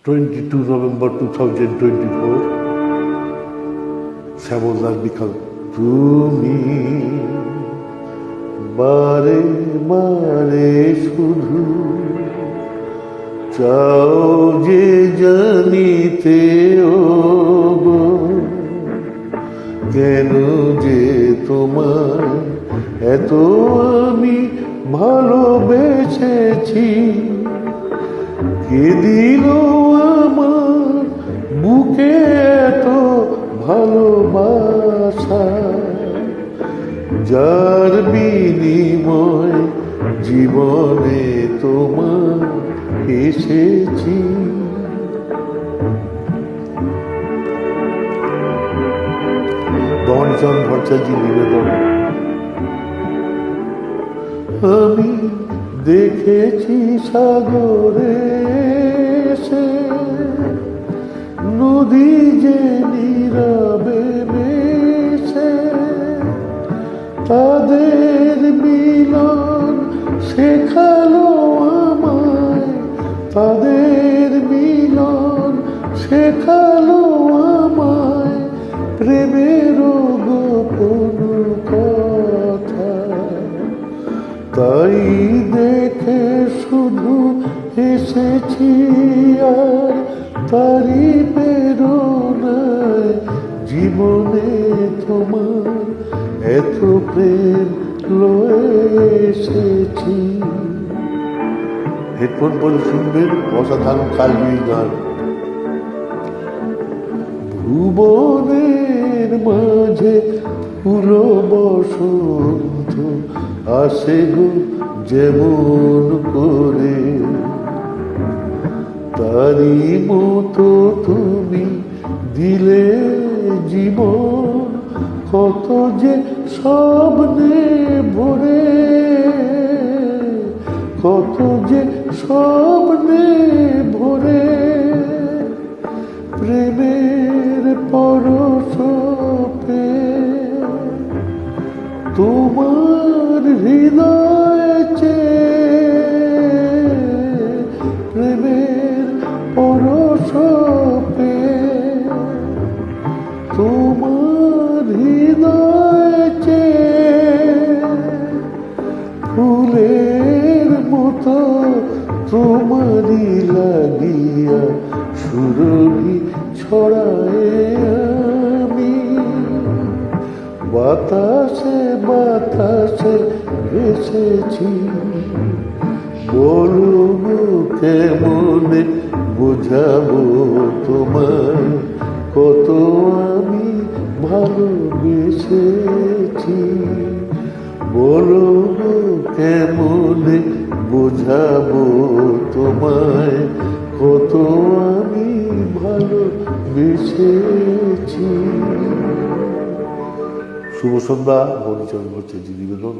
22 November 2024, শ্যামলদার বিকাল। তুমি বারে বারে শুধু চাও যে জানিতে ওগো, কেন যে তোমায় এত আমি ভালোবেসেছি। কে দিল আমার বুকে এত ভালোবাসা, যার বিনিময় জীবনে তোমার এসেছি। ধনচন্দ্র ভট্টাচার্য নিবেদন। আমি দেখেছি সাগরে এসে নদী যে নীরবে মেশে, তাদের মিলন শেখালো আমায়, তাদের মিলন শেখালো আমায় প্রেমের গোপন কথা। তাই দেখে শুধু এসেছি আর তারি প্রেরণায় জীবনে তোমার এত প্রেম লয়ে এসেছি। হেডফোন পরে শুনবেন অসাধারণ কালজয়ী গান। ভুবনের মাঝে ফুল বসন্ত আসে গো যেমন করে, তারি মতো তুমি দিলে জীবন কত যে স্বপ্নে ভরে, কত যে স্বপ্নে ভরে। প্রেমের পরশ পেয়ে তোমার হৃদয় চেয়ে, প্রেমের পরশ পেয়ে তোমার হৃদয় চেয়ে, ফুলের মতো তোমারই লাগিয়া সুরভি ছড়ায় আমি। বাতাসে বাতাসে ভেসেছি, বলো কেমনে বোঝাবো তোমায় কত আমি ভালোবেসেছি। বলো কেমনে বোঝাবো তোমায় কত আমি ভালোবেসেছি। শুভ সন্ধ্যা। মণিচন্দ্র ভট্টাচার্য নিবেদন।